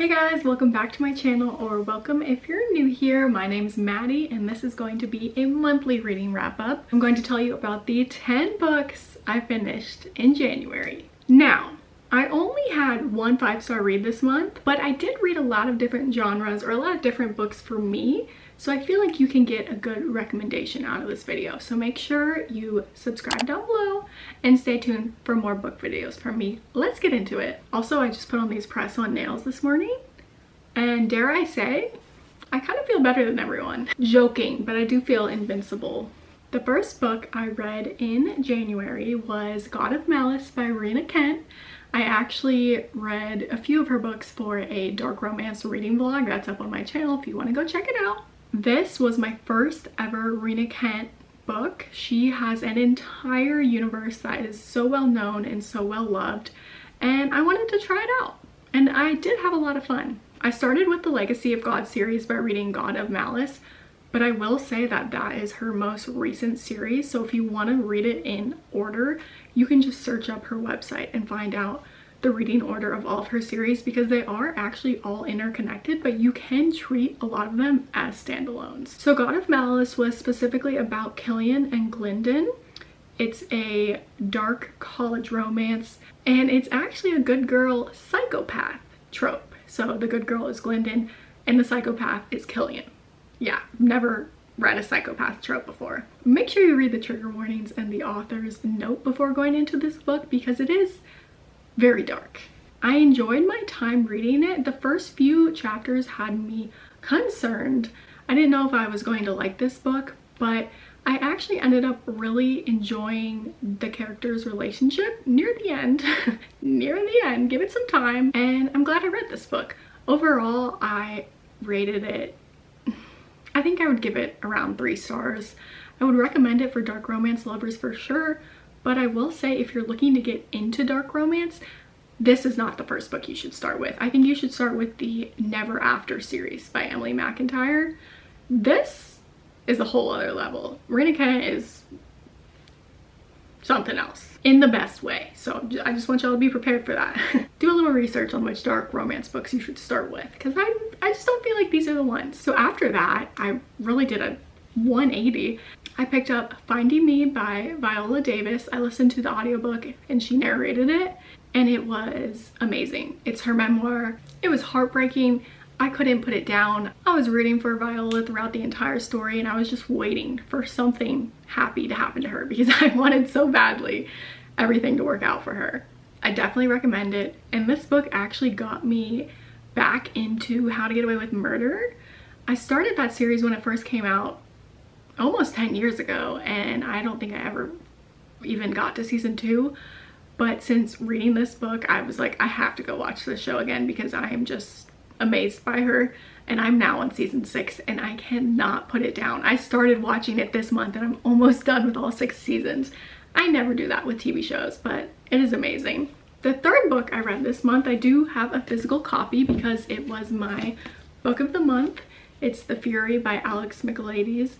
Hey guys, welcome back to my channel, or welcome if you're new here. My name's Maddie and this is going to be a monthly reading wrap up. I'm going to tell you about the 10 books I finished in January. Now, I only had one 5-star read this month, but I did read a lot of different genres or a lot of different books for me. So I feel like you can get a good recommendation out of this video. So make sure you subscribe down below and stay tuned for more book videos from me. Let's get into it. Also, I just put on these press-on nails this morning. And dare I say, I kind of feel better than everyone. Joking, but I do feel invincible. The first book I read in January was God of Malice by Rena Kent. I actually read a few of her books for a dark romance reading vlog that's up on my channel if you want to go check it out. This was my first ever Rena Kent book. She has an entire universe that is so well known and so well loved, and I wanted to try it out, and I did have a lot of fun. I started with the Legacy of God series by reading God of Malice, but I will say that that is her most recent series, so if you want to read it in order, you can just search up her website and find out the reading order of all of her series, because they are actually all interconnected, but you can treat a lot of them as standalones. So God of Malice was specifically about Killian and Glendon. It's a dark college romance, and it's actually a good girl psychopath trope. So the good girl is Glendon and the psychopath is Killian. Yeah, never read a psychopath trope before. Make sure you read the trigger warnings and the author's note before going into this book, because it is very dark. I enjoyed my time reading it. The first few chapters had me concerned. I didn't know if I was going to like this book, but I actually ended up really enjoying the characters' relationship near the end. Near the end, give it some time, and I'm glad I read this book. Overall, I rated it, I think I would give it around 3 stars. I would recommend it for dark romance lovers for sure, but I will say if you're looking to get into dark romance, this is not the first book you should start with. I think you should start with the Never After series by Emily McIntyre. This is a whole other level. Rena Kent is something else in the best way. So I just want y'all to be prepared for that. Do a little research on which dark romance books you should start with, because I just don't feel like these are the ones. So after that, I really did a 180. I picked up Finding Me by Viola Davis. I listened to the audiobook and she narrated it, and it was amazing. It's her memoir. It was heartbreaking. I couldn't put it down. I was rooting for Viola throughout the entire story, and I was just waiting for something happy to happen to her because I wanted so badly everything to work out for her. I definitely recommend it, and this book actually got me back into How to Get Away with Murder. I started that series when it first came out almost 10 years ago, and I don't think I ever even got to season 2. But since reading this book, I was like, I have to go watch this show again because I am just amazed by her. And I'm now on season 6 and I cannot put it down. I started watching it this month and I'm almost done with all 6 seasons. I never do that with TV shows, but it is amazing. The third book I read this month, I do have a physical copy because it was my book of the month. It's The Fury by Alex Michaelides.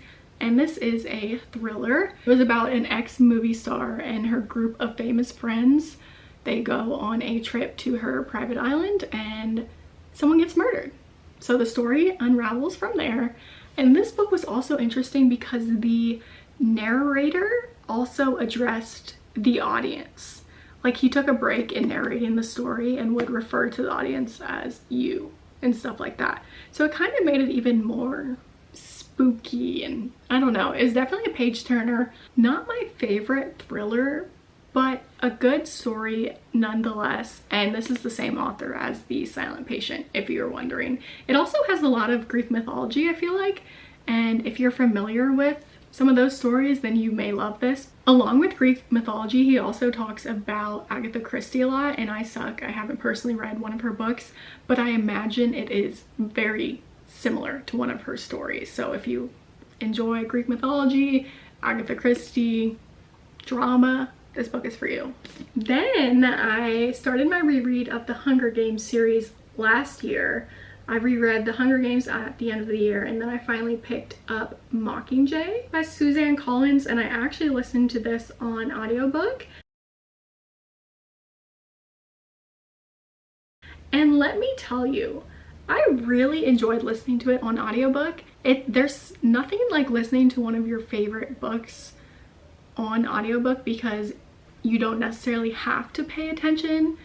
And this is a thriller. It was about an ex-movie star and her group of famous friends. They go on a trip to her private island and someone gets murdered. So the story unravels from there. And this book was also interesting because the narrator also addressed the audience. Like, he took a break in narrating the story and would refer to the audience as you and stuff like that. So it kind of made it even more spooky, and I don't know, it's definitely a page turner. Not my favorite thriller, but a good story nonetheless. And this is the same author as The Silent Patient, if you're wondering. It also has a lot of Greek mythology, I feel like, and if you're familiar with some of those stories, then you may love this. Along with Greek mythology, he also talks about Agatha Christie a lot, and I suck. I haven't personally read one of her books, but I imagine it is very similar to one of her stories. So if you enjoy Greek mythology, Agatha Christie, drama, this book is for you. Then I started my reread of the Hunger Games series last year. I reread the Hunger Games at the end of the year, and then I finally picked up Mockingjay by Suzanne Collins, and I actually listened to this on audiobook. And let me tell you, I really enjoyed listening to it on audiobook. There's nothing like listening to one of your favorite books on audiobook because you don't necessarily have to pay attention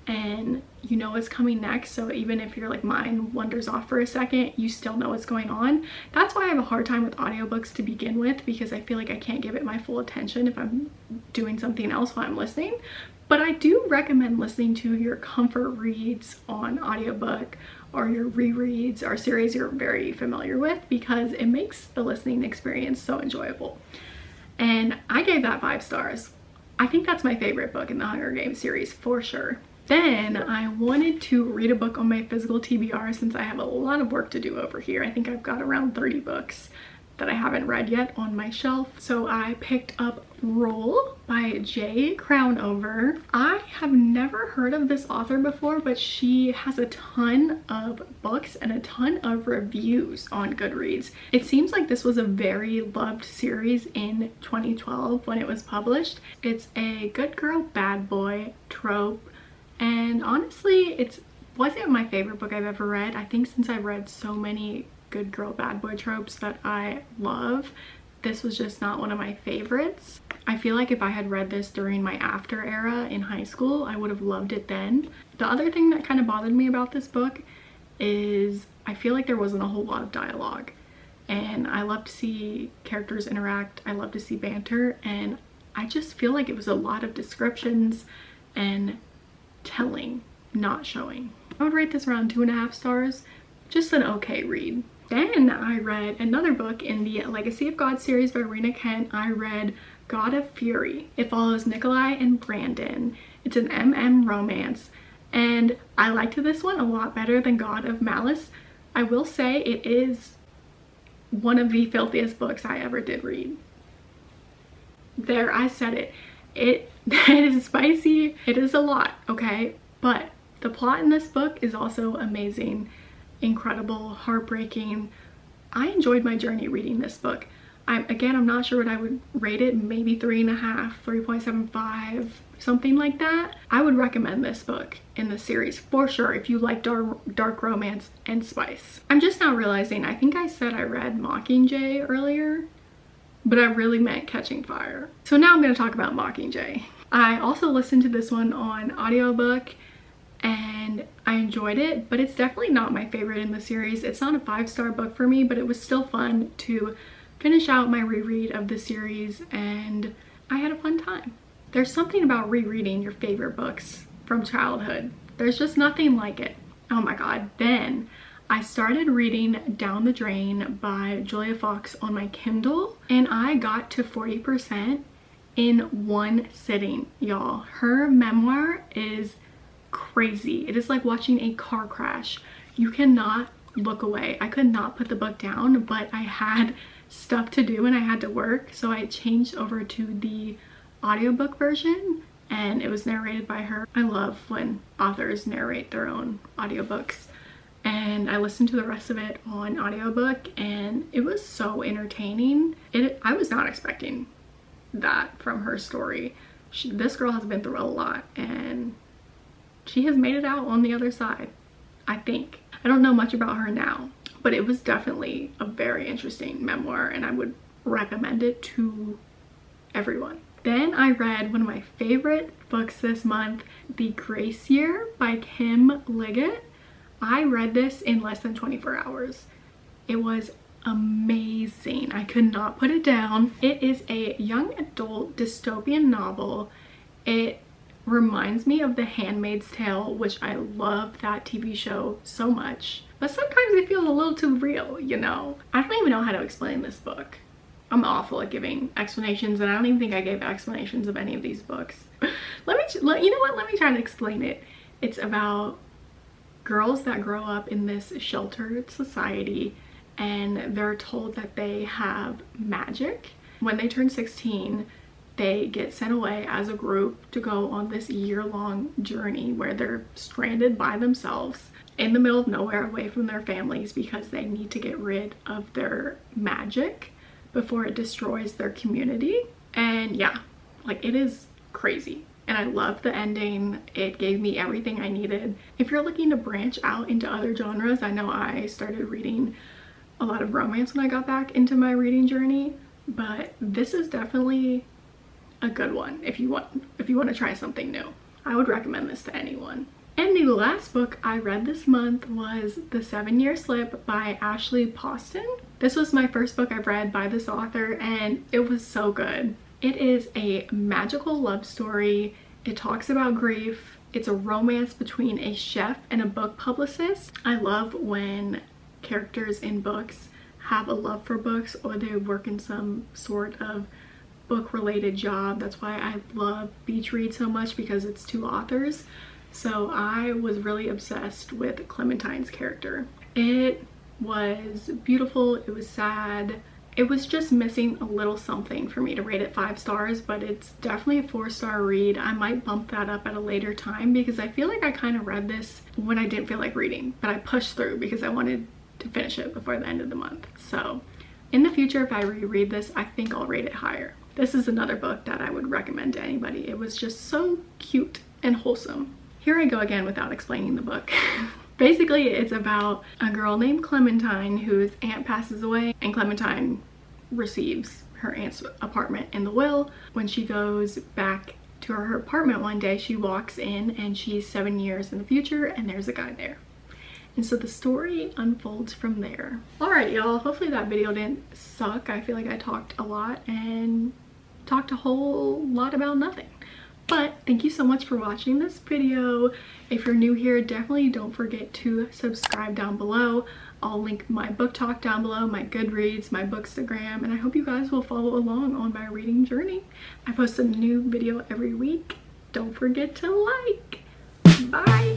and you know what's coming next. So even if your like mind wanders off for a second, you still know what's going on. That's why I have a hard time with audiobooks to begin with, because I feel like I can't give it my full attention if I'm doing something else while I'm listening. But I do recommend listening to your comfort reads on audiobook or your rereads or series you're very familiar with, because it makes the listening experience so enjoyable. And I gave that 5 stars. I think that's my favorite book in the Hunger Games series for sure. Then I wanted to read a book on my physical TBR since I have a lot of work to do over here. I think I've got around 30 books that I haven't read yet on my shelf. So I picked up Roll by J. Crownover. I have never heard of this author before, but she has a ton of books and a ton of reviews on Goodreads. It seems like this was a very loved series in 2012 when it was published. It's a good girl, bad boy trope. And honestly, it wasn't my favorite book I've ever read. I think since I've read so many good girl, bad boy tropes that I love, this was just not one of my favorites. I feel like if I had read this during my after era in high school, I would have loved it then. The other thing that kind of bothered me about this book is I feel like there wasn't a whole lot of dialogue. And I love to see characters interact. I love to see banter. And I just feel like it was a lot of descriptions and telling, not showing. I would rate this around 2.5 stars. Just an okay read. Then I read another book in the Legacy of God series by Rena Kent. I read God of Fury. It follows Nikolai and Brandon. It's an MM romance, and I liked this one a lot better than God of Malice. I will say it is one of the filthiest books I ever did read. There, I said it. It is spicy. It is a lot, okay? But the plot in this book is also amazing, incredible, heartbreaking. I enjoyed my journey reading this book. I'm not sure what I would rate it, maybe 3.5, 3.75, something like that. I would recommend this book in the series for sure if you like dark romance and spice. I'm just now realizing, I think I said I read Mockingjay earlier, but I really meant Catching Fire. So now I'm going to talk about Mockingjay. I also listened to this one on audiobook and I enjoyed it, but it's definitely not my favorite in the series. It's not a 5-star book for me, but it was still fun to finish out my reread of the series, and I had a fun time. There's something about rereading your favorite books from childhood. There's just nothing like it. Oh my god. Then I started reading Down the Drain by Julia Fox on my Kindle, and I got to 40% in one sitting, y'all. Her memoir is crazy. It is like watching a car crash. You cannot look away. I could not put the book down, but I had stuff to do and I had to work, so I changed over to the audiobook version and it was narrated by her. I love when authors narrate their own audiobooks, and I listened to the rest of it on audiobook and it was so entertaining. I was not expecting that from her story. This girl has been through a lot and she has made it out on the other side, I think. I don't know much about her now, but it was definitely a very interesting memoir and I would recommend it to everyone. Then I read one of my favorite books this month, The Grace Year by Kim Liggett. I read this in less than 24 hours. It was amazing. I could not put it down. It is a young adult dystopian novel. It reminds me of The Handmaid's Tale, which I love that TV show so much. But sometimes it feels a little too real, you know? I don't even know how to explain this book. I'm awful at giving explanations, and I don't even think I gave explanations of any of these books. You know what? Let me try to explain it. It's about girls that grow up in this sheltered society, and they're told that they have magic. When they turn 16, they get sent away as a group to go on this year-long journey where they're stranded by themselves in the middle of nowhere away from their families because they need to get rid of their magic before it destroys their community. And yeah, like, it is crazy. and I loved the ending. It gave me everything I needed. If you're looking to branch out into other genres, I know I started reading a lot of romance when I got back into my reading journey, but this is definitely a good one if you want to try something new. I would recommend this to anyone. And the last book I read this month was The 7-Year Slip by Ashley Poston. This was my first book I've read by this author, and it was so good. It is a magical love story. It talks about grief. It's a romance between a chef and a book publicist. I love when characters in books have a love for books, or they work in some sort of book related job. That's why I love beach read so much, because it's two authors. So I was really obsessed with Clementine's character. It was beautiful, it was sad, it was just missing a little something for me to rate it 5 stars, but it's definitely a 4-star read. I might bump that up at a later time, because I feel like I kind of read this when I didn't feel like reading, but I pushed through because I wanted to finish it before the end of the month. So in the future, if I reread this, I think I'll rate it higher. This is another book that I would recommend to anybody. It was just so cute and wholesome. Here I go again without explaining the book. Basically, it's about a girl named Clementine whose aunt passes away, and Clementine receives her aunt's apartment in the will. When she goes back to her apartment one day, she walks in and she's 7 years in the future, and there's a guy there. And so the story unfolds from there. Alright y'all, hopefully that video didn't suck. I feel like I talked a lot and talked a whole lot about nothing. But thank you so much for watching this video. If you're new here, definitely don't forget to subscribe down below. I'll link my BookTok down below, my Goodreads, my Bookstagram, and I hope you guys will follow along on my reading journey. I post a new video every week. Don't forget to like. Bye!